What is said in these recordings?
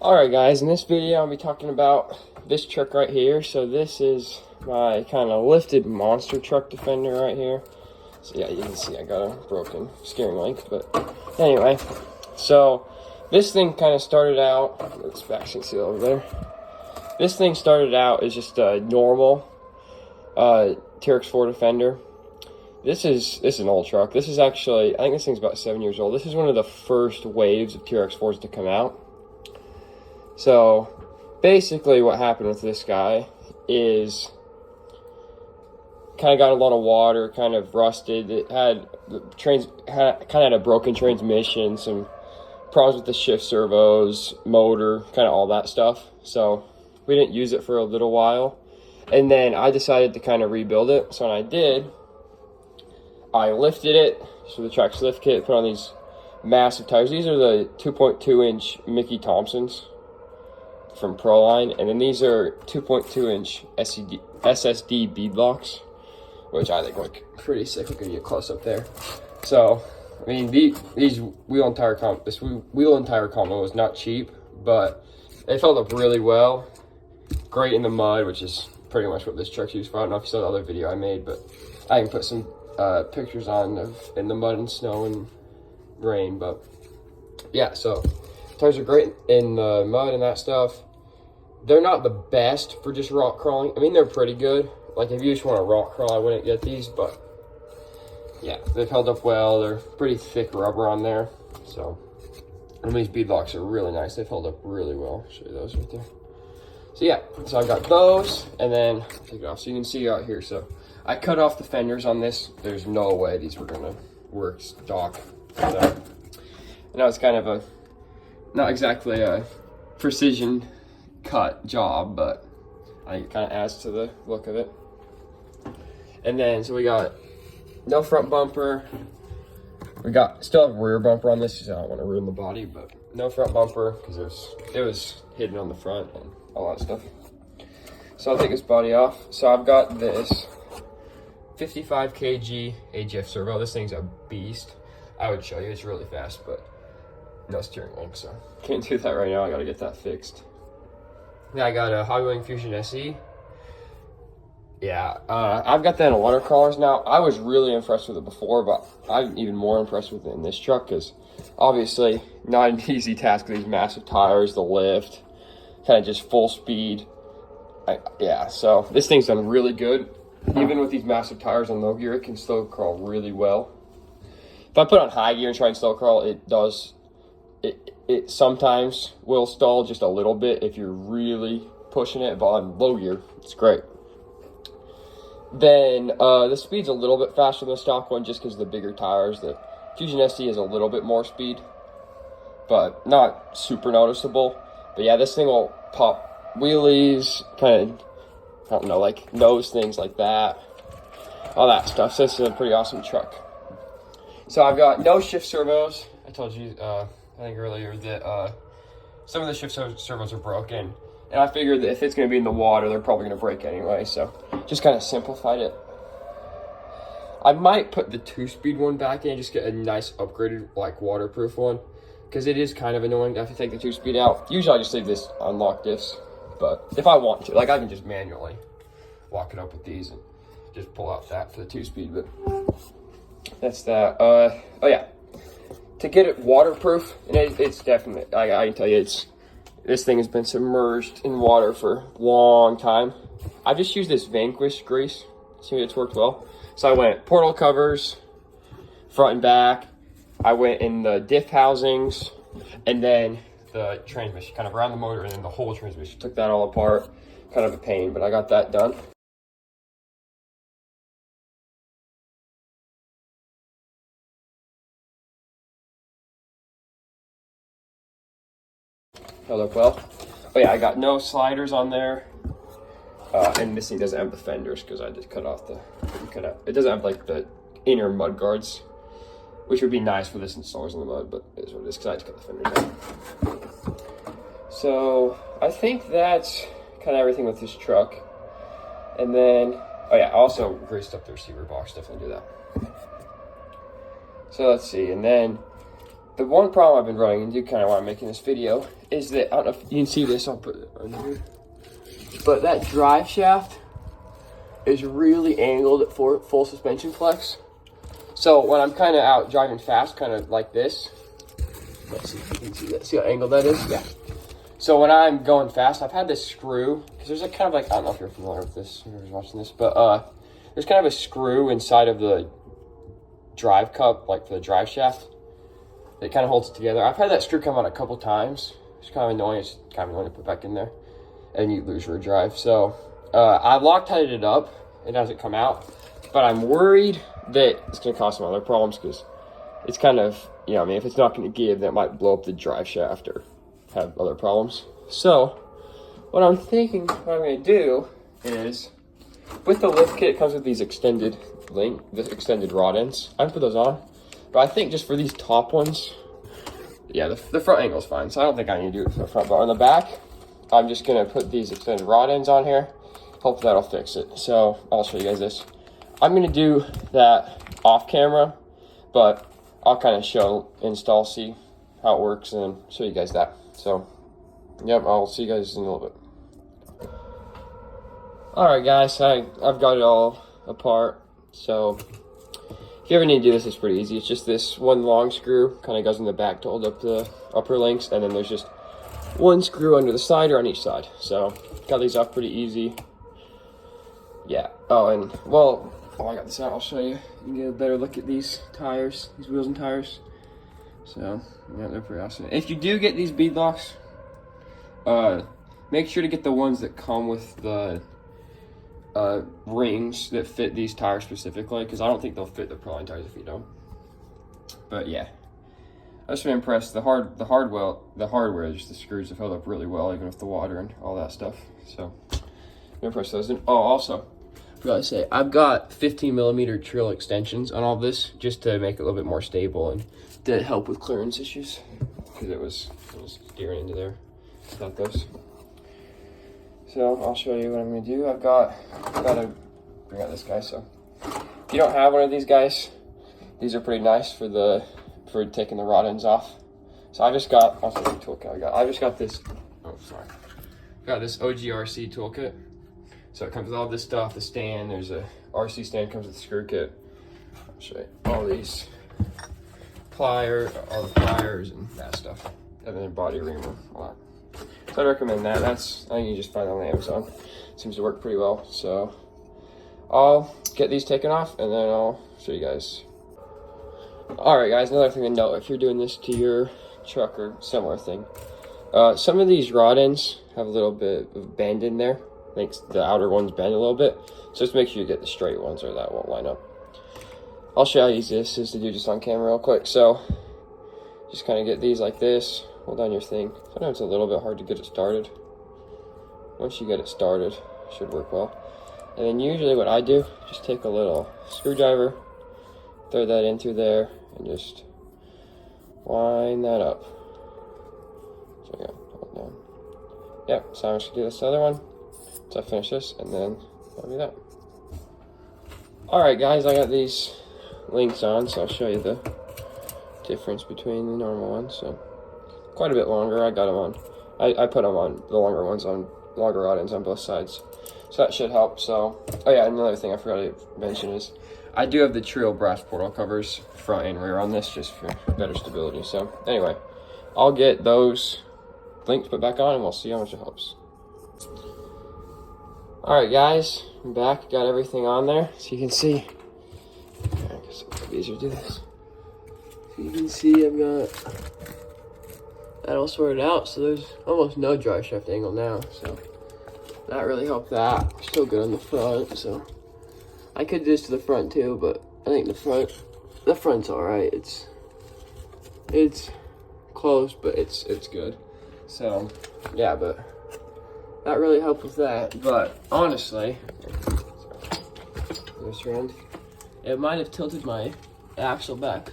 Alright guys, in this video I'll be talking about this truck right here. So this is my kind of lifted monster truck defender right here. So yeah, you can see I got a broken steering link, but anyway. So this thing kind of started out, let's fasten seal over there. This thing started out as just a normal Trx4 defender. This is an old truck. This is actually, I think this thing's about 7 years old. This is one of the first waves of Trx4s to come out. So basically what happened with this guy is kind of got a lot of water, kind of rusted. It had kind of had a broken transmission, some problems with the shift servos, motor, kind of all that stuff. So we didn't use it for a little while. And then I decided to kind of rebuild it. So when I did, I lifted it, so the Trx lift kit, put on these massive tires. These are the 2.2 inch Mickey Thompsons from Proline, and then these are 2.2 inch SSD beadlocks, which I think look pretty sick. I'll give you a close up there. So, I mean, this wheel and tire combo was not cheap, but it held up really well. Great in the mud, which is pretty much what this truck's used for. I don't know if you saw the other video I made, but I can put some pictures on in the mud and snow and rain. But yeah, so tires are great in the mud and that stuff. They're not the best for just rock crawling. I mean, they're pretty good. Like, if you just want to rock crawl, I wouldn't get these, but yeah, they've held up well. They're pretty thick rubber on there. So, and these beadlocks are really nice. They've held up really well. I'll show you those right there. So yeah, so I've got those, and then I'll take it off so you can see out here. So I cut off the fenders on this. There's no way these were gonna work stock. So I know it's kind of a, not exactly a precision cut job, but I think it kind of adds to the look of it. And then, so we got no front bumper. We got, still have a rear bumper on this, because I don't want to ruin the body, but no front bumper, because it was hidden on the front and all that stuff. So I'll take this body off. So I've got this 55 kg AGF servo. This thing's a beast. I would show you, it's really fast, but no steering link, so can't do that right now. I gotta get that fixed. Then I got a Hog Wing Fusion SE. Yeah, I've got that in watercrawlers now. I was really impressed with it before, but I'm even more impressed with it in this truck, because obviously not an easy task with these massive tires, the lift, kind of just full speed. Yeah, so this thing's done really good. Even with these massive tires on low gear, it can slow crawl really well. If I put on high gear and try and slow crawl, it sometimes will stall just a little bit if you're really pushing it, but on low gear, it's great. Then the speed's a little bit faster than the stock one just because of the bigger tires. The Fusion SE has a little bit more speed, but not super noticeable. But yeah, this thing will pop wheelies, kind of, I don't know, like nose things like that, all that stuff. So this is a pretty awesome truck. So I've got no shift servos. I told you, I think earlier, that some of the shift servos are broken. And I figured that if it's going to be in the water, they're probably going to break anyway. So just kind of simplified it. I might put the 2-speed one back in and just get a nice upgraded, like, waterproof one, because it is kind of annoying to have to take the 2-speed out. Usually I just leave this on lock diffs, but if I want to, like, I can just manually lock it up with these and just pull out that for the 2-speed. But that's that. Oh yeah, to get it waterproof, and it's definitely, I can tell you, this thing has been submerged in water for a long time. I just used this Vanquish grease. See, it's worked well. So I went portal covers, front and back. I went in the diff housings, and then the transmission, kind of around the motor, and then the whole transmission. Took that all apart. Kind of a pain, but I got that done. Held up well. Oh yeah, I got no sliders on there. And this thing doesn't have the fenders because I just cut off it doesn't have like the inner mud guards, which would be nice for this installers in the mud, but it is what it is because I just cut the fenders out. So I think that's kind of everything with this truck. And then, oh yeah, I also greased up the receiver box, definitely do that. So let's see, and then the one problem I've been running into, kind of why I'm making this video, is that, I don't know if you can see this, I'll put it under here, but that drive shaft is really angled at full suspension flex. So when I'm kind of out driving fast, kind of like this, let's see if you can see that. See how angled that is? Yeah. So when I'm going fast, I've had this screw, because there's a kind of like, I don't know if you're familiar with this, whoever's watching this, but there's kind of a screw inside of the drive cup, like for the drive shaft, that kind of holds it together. I've had that screw come out a couple times. It's kind of annoying. It's kind of annoying to put back in there, and you lose your drive. So I Loctited it up. It doesn't come out, but I'm worried that it's going to cause some other problems, because it's kind of, you know, I mean, if it's not going to give, that might blow up the drive shaft or have other problems. So what I'm thinking, what I'm going to do is, with the lift kit, it comes with these extended rod ends. I can put those on, but I think just for these top ones, yeah, the front angle is fine, so I don't think I need to do it for the front. But on the back, I'm just going to put these extended rod ends on here. Hopefully that'll fix it. So I'll show you guys this. I'm going to do that off camera, but I'll kind of install, see how it works, and then show you guys that. So, yep, I'll see you guys in a little bit. Alright guys, I've got it all apart. So, if you ever need to do this, it's pretty easy. It's just this one long screw, kind of goes in the back to hold up the upper links, and then there's just one screw under the side or on each side. So, got these off pretty easy. Yeah, oh, and, well, I got this out, I'll show you. You can get a better look at these tires, these wheels and tires. So, yeah, they're pretty awesome. If you do get these bead locks, make sure to get the ones that come with the rings that fit these tires specifically, because I don't think they'll fit the Proline tires if you don't. But yeah, I just been impressed. The hardware, just the screws have held up really well, even with the water and all that stuff. So, I'm impressed with those. And, oh, also, I forgot to say, I've got 15mm trill extensions on all this, just to make it a little bit more stable and to help with clearance issues, because it was steering into there without those. So I'll show you what I'm gonna do. I've got to bring out this guy. So if you don't have one of these guys, these are pretty nice for taking the rod ends off. So I'll show you the toolkit I got. I just got this. Oh, sorry. Got this OGRC toolkit. So it comes with all this stuff. The stand. There's a RC stand. Comes with the screw kit. I'll show you all these all the pliers and that stuff, and then body reamer, all that. So I recommend that. I think you just find it on Amazon. Seems to work pretty well. So I'll get these taken off, and then I'll show you guys. All right, guys. Another thing to note: if you're doing this to your truck or similar thing, some of these rod ends have a little bit of bend in there. I think the outer ones bend a little bit. So just make sure you get the straight ones, or that won't line up. I'll show you how easy this is to do just on camera real quick. So just kind of get these like this, hold on your thing. Sometimes it's a little bit hard to get it started. Once you get it started, it should work well. And then usually what I do, just take a little screwdriver, throw that in through there, and just line that up. So yeah, hold down. Yep, so I'm just gonna do this other one. So I finish this, and then I'll do that. Alright guys, I got these links on, so I'll show you the difference between the normal ones. So quite a bit longer. I got them on. I put them on the longer ones on longer rod ends on both sides, so that should help. So, oh yeah, another thing I forgot to mention is I do have the Trill brass portal covers front and rear on this, just for better stability. So anyway, I'll get those links put back on, and we'll see how much it helps. All right, guys, I'm back. Got everything on there, so you can see. I guess it's easier to do this. So you can see I've got that all sorted out, so there's almost no drive shaft angle now, so that really helped that. Still good on the front, so I could do this to the front too, but I think the front's all right. It's close, but it's good. So yeah, but that really helped with that. But honestly, this around, it might have tilted my axle back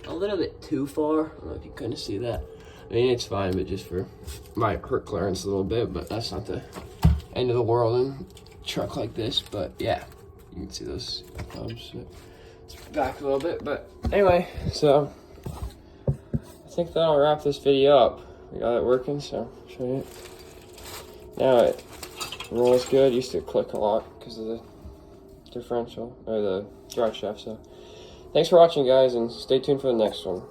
a little bit too far. I don't know if you couldn't see that. I mean, it's fine, but just might hurt clearance a little bit, but that's not the end of the world in a truck like this. But yeah, you can see those hubs. It's back a little bit, but anyway, so think that'll wrap this video up. We got it working, so I'll show you. Now it rolls good. It used to click a lot because of the differential, or the drive shaft. So thanks for watching, guys, and stay tuned for the next one.